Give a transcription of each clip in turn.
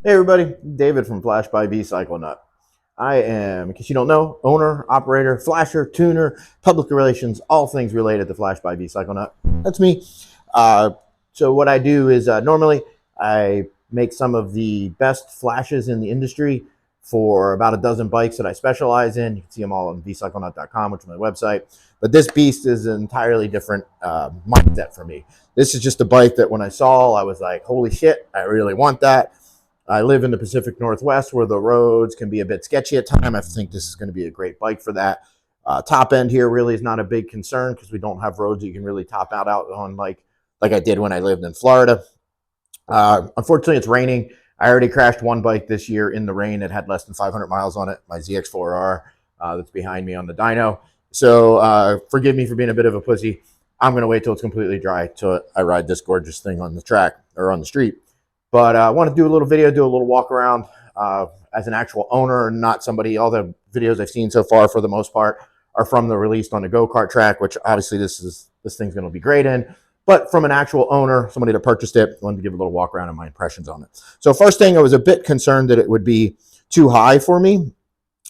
Hey everybody, David from Flash by V Cycle Nut. I am, in case you don't know, owner, operator, flasher, tuner, public relations, all things related to Flash by V Cycle Nut. That's me. Uh, so what I do is normally I make some of the best flashes in the industry for about a dozen bikes that I specialize in. You can see them all on vcyclenut.com, which is my website. But this beast is an entirely different mindset for me. This is just a bike that when I saw, I was like, holy shit, I really want that. I live in the Pacific Northwest where the roads can be a bit sketchy at times. I think this is going to be a great bike for that. Top end here really is not a big concern because we don't have roads that you can really top out on like I did when I lived in Florida. Unfortunately, it's raining. I already crashed one bike this year in the rain. It had less than 500 miles on it, my ZX4R that's behind me on the dyno. So forgive me for being a bit of a pussy. I'm going to wait till it's completely dry till I ride this gorgeous thing on the track or on the street. But I want to do a little video, do a little walk around as an actual owner, not somebody. All the videos I've seen so far, for the most part, are from the released on the go-kart track, which obviously this thing's going to be great in. But from an actual owner, somebody that purchased it, I wanted to give a little walk around and my impressions on it. So first thing, I was a bit concerned that it would be too high for me.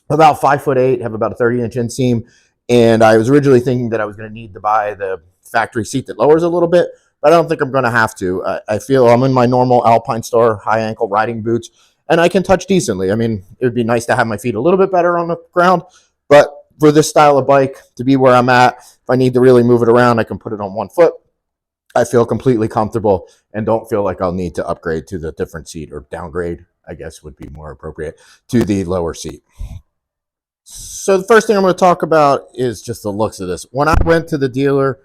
About 5'8", have about a 30-inch inseam, and I was originally thinking that I was going to need to buy the factory seat that lowers a little bit. But I don't think I'm going to have to. I feel I'm in my normal Alpine Star high ankle riding boots, and I can touch decently. I mean, it would be nice to have my feet a little bit better on the ground, but for this style of bike, to be where I'm at, if I need to really move it around, I can put it on one foot. I feel completely comfortable and don't feel like I'll need to upgrade to the different seat, or downgrade, I guess would be more appropriate, to the lower seat. So the first thing I'm going to talk about is just the looks of this. When I went to the dealer,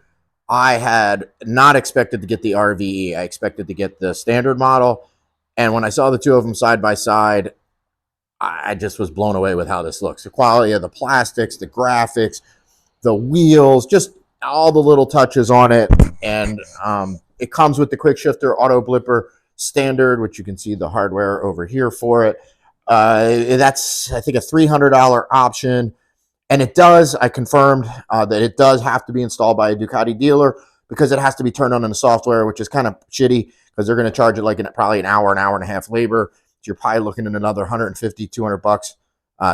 I had not expected to get the RVE. I expected to get the standard model. And when I saw the two of them side by side, I just was blown away with how this looks. The quality of the plastics, the graphics, the wheels, just all the little touches on it. And it comes with the quick shifter auto blipper standard, which you can see the hardware over here for it. That's, I think, a $300 option. And it does, I confirmed that it does have to be installed by a Ducati dealer because it has to be turned on in the software, which is kind of shitty because they're going to charge it like probably an hour and a half labor. So you're probably looking at another 150, 200 bucks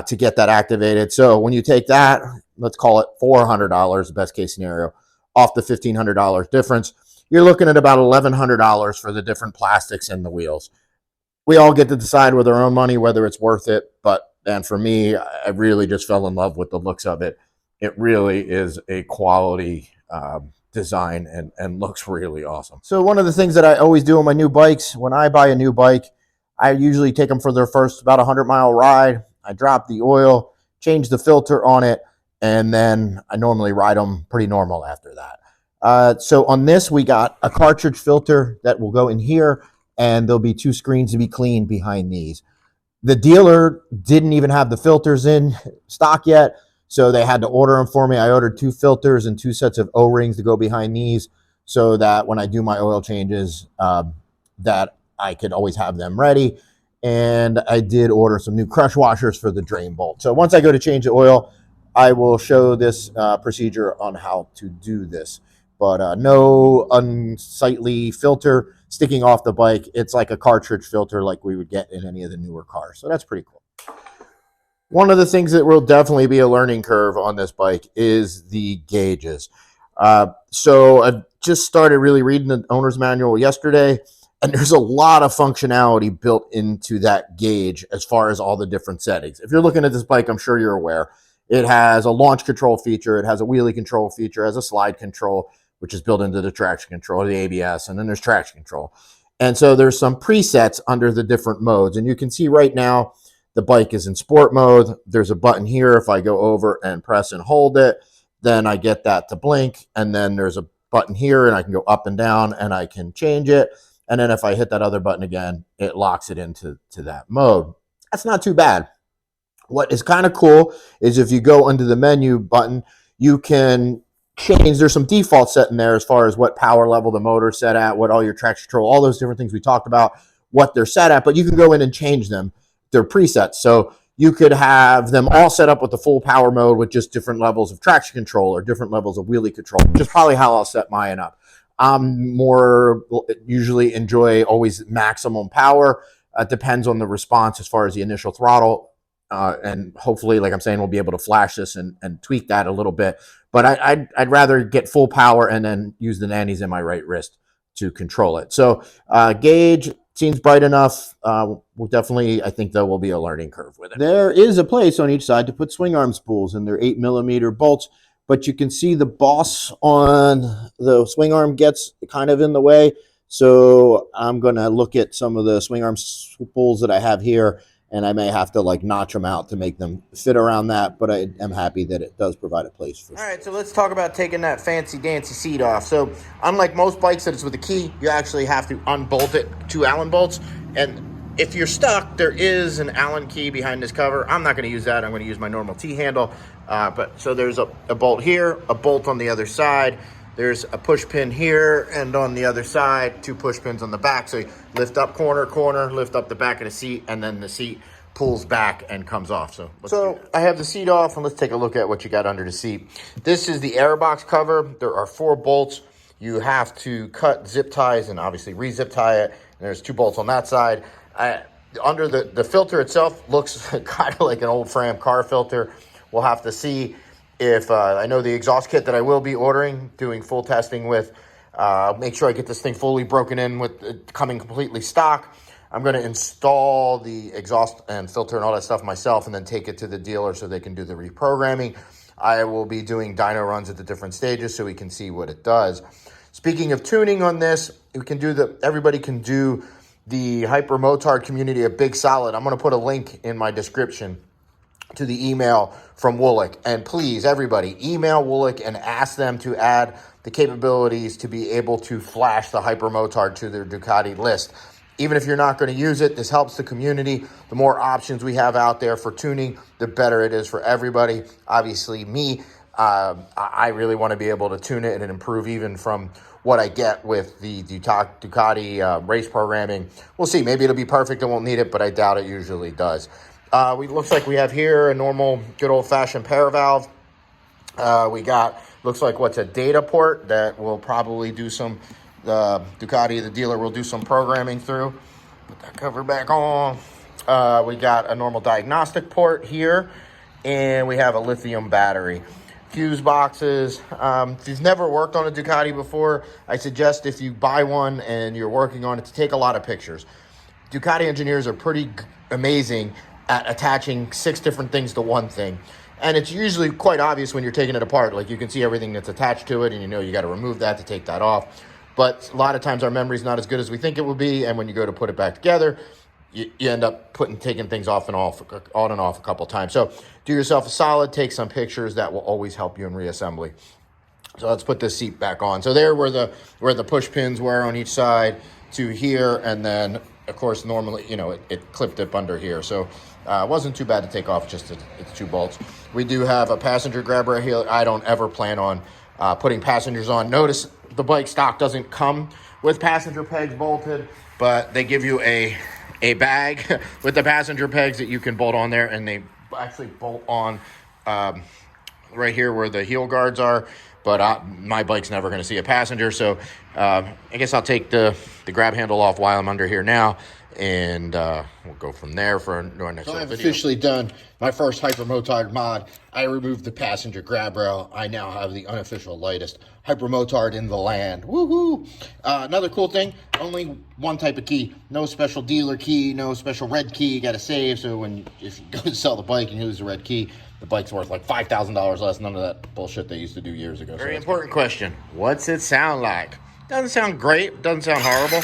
to get that activated. So when you take that, let's call it $400, best case scenario, off the $1,500 difference, you're looking at about $1,100 for the different plastics and the wheels. We all get to decide with our own money whether it's worth it, and for me, I really just fell in love with the looks of it. It really is a quality design and looks really awesome. So one of the things that I always do on my new bikes, when I buy a new bike, I usually take them for their first about 100-mile ride. I drop the oil, change the filter on it, and then I normally ride them pretty normal after that. So on this, we got a cartridge filter that will go in here, and there'll be two screens to be cleaned behind these. The dealer didn't even have the filters in stock yet, so they had to order them for me. I ordered 2 filters and 2 sets of O-rings to go behind these so that when I do my oil changes, that I could always have them ready. And I did order some new crush washers for the drain bolt. So once I go to change the oil, I will show this procedure on how to do this. But no unsightly filter sticking off the bike. It's like a cartridge filter like we would get in any of the newer cars. So that's pretty cool. One of the things that will definitely be a learning curve on this bike is the gauges. So I just started really reading the owner's manual yesterday, and there's a lot of functionality built into that gauge as far as all the different settings. If you're looking at this bike, I'm sure you're aware. It has a launch control feature. It has a wheelie control feature. It has a slide control, which is built into the traction control, the ABS, and then there's traction control. And so there's some presets under the different modes. And you can see right now the bike is in sport mode. There's a button here. If I go over and press and hold it, then I get that to blink. And then there's a button here, and I can go up and down, and I can change it. And then if I hit that other button again, it locks it into that mode. That's not too bad. What is kind of cool is if you go under the menu button, you can change. There's some default set in there as far as what power level the motor's set at, what all your traction control, all those different things we talked about, what they're set at, but you can go in and change them. They're presets. So you could have them all set up with the full power mode with just different levels of traction control or different levels of wheelie control, which is probably how I'll set mine up. I'm more usually enjoy always maximum power. It depends on the response as far as the initial throttle. And hopefully, like I'm saying, we'll be able to flash this and tweak that a little bit. But I'd rather get full power and then use the nannies in my right wrist to control it. So gauge seems bright enough. We'll definitely, I think there will be a learning curve with it. There is a place on each side to put swing arm spools, and they're 8mm bolts. But you can see the boss on the swing arm gets kind of in the way. So I'm going to look at some of the swing arm spools that I have here, and I may have to like notch them out to make them fit around that, but I am happy that it does provide a place for. All right, so let's talk about taking that fancy dancy seat off. So unlike most bikes that it's with a key, you actually have to unbolt it, 2 Allen bolts. And if you're stuck, there is an Allen key behind this cover. I'm not going to use that. I'm going to use my normal T-handle. But so there's a bolt here, a bolt on the other side. There's a push pin here, and on the other side, 2 push pins on the back. So you lift up corner, lift up the back of the seat, and then the seat pulls back and comes off. So I have the seat off, and let's take a look at what you got under the seat. This is the air box cover. There are 4 bolts. You have to cut zip ties and obviously re-zip tie it. And there's 2 bolts on that side. Under the filter itself looks kind of like an old Fram car filter. We'll have to see if I know the exhaust kit that I will be ordering, doing full testing with. Make sure I get this thing fully broken in with it coming completely stock. I'm going to install the exhaust and filter and all that stuff myself, and then take it to the dealer so they can do the reprogramming. I will be doing dyno runs at the different stages so we can see what it does. Speaking of tuning on this, everybody can do the hypermotard community a big solid. I'm going to put a link in my description to the email from Woolick. And please, everybody, email Woolick and ask them to add the capabilities to be able to flash the hypermotard to their Ducati list. Even if you're not going to use it, this helps the community. The more options we have out there for tuning, the better it is for everybody. Obviously, me, I really want to be able to tune it and improve even from what I get with the Ducati race programming. We'll see. Maybe it'll be perfect and won't need it, but I doubt it usually does. Looks like we have here a normal, good old-fashioned pair valve. Looks like what's a data port that will probably do some, Ducati, the dealer, will do some programming through. Put that cover back on. We got a normal diagnostic port here, and we have a lithium battery. Fuse boxes. If you've never worked on a Ducati before, I suggest if you buy one and you're working on it to take a lot of pictures. Ducati engineers are pretty amazing at attaching 6 different things to one thing. And it's usually quite obvious when you're taking it apart. Like, you can see everything that's attached to it, and you know you got to remove that to take that off. But a lot of times our memory's not as good as we think it will be, and when you go to put it back together, you end up taking things on and off a couple times. So do yourself a solid, take some pictures. That will always help you in reassembly. So let's put this seat back on. So there where the push pins were on each side to here, and then of course normally, you know, it clipped up under here. So it wasn't too bad to take off, just it's 2 bolts. We do have a passenger grab right here. I don't ever plan on putting passengers on. Notice the bike stock doesn't come with passenger pegs bolted, but they give you a bag with the passenger pegs that you can bolt on there, and they actually bolt on right here where the heel guards are. But my bike's never going to see a passenger, so I guess I'll take the grab handle off while I'm under here now, and we'll go from there for our next video. I've officially done my first hypermotard mod. I removed the passenger grab rail. I now have the unofficial lightest hypermotard in the land. Woohoo! Another cool thing, only one type of key. No special dealer key, no special red key you got to save. So if you go to sell the bike and you lose the red key, the bike's worth like $5,000 less. None of that bullshit they used to do years ago. Very important question. What's it sound like? Doesn't sound great. Doesn't sound horrible.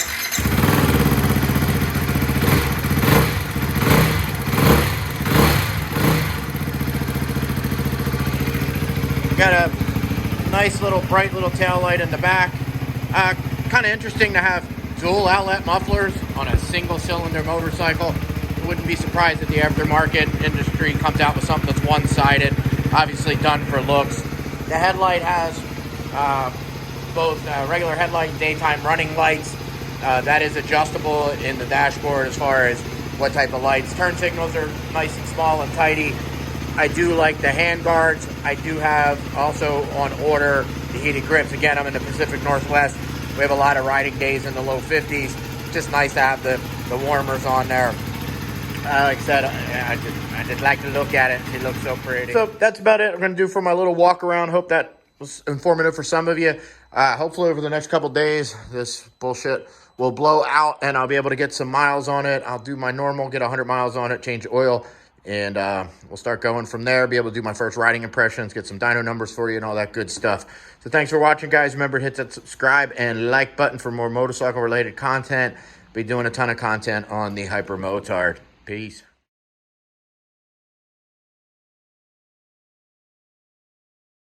Got a nice little bright little tail light in the back. Kind of interesting to have dual outlet mufflers on a single cylinder motorcycle. Wouldn't be surprised if the aftermarket industry comes out with something that's one-sided, obviously done for looks. The headlight has both regular headlight and daytime running lights. That is adjustable in the dashboard as far as what type of lights. Turn signals are nice and small and tidy. I do like the hand guards. I do have also on order the heated grips. Again, I'm in the Pacific Northwest. We have a lot of riding days in the low 50s. Just nice to have the the warmers on there. Like I said, I just like to look at it. It looks so pretty. So that's about it I'm going to do for my little walk around. Hope that was informative for some of you. Hopefully over the next couple days, this bullshit will blow out and I'll be able to get some miles on it. I'll do my normal, get 100 miles on it, change oil, and we'll start going from there. Be able to do my first riding impressions, get some dyno numbers for you and all that good stuff. So thanks for watching, guys. Remember to hit that subscribe and like button for more motorcycle related content. Be doing a ton of content on the hypermotard. Peace.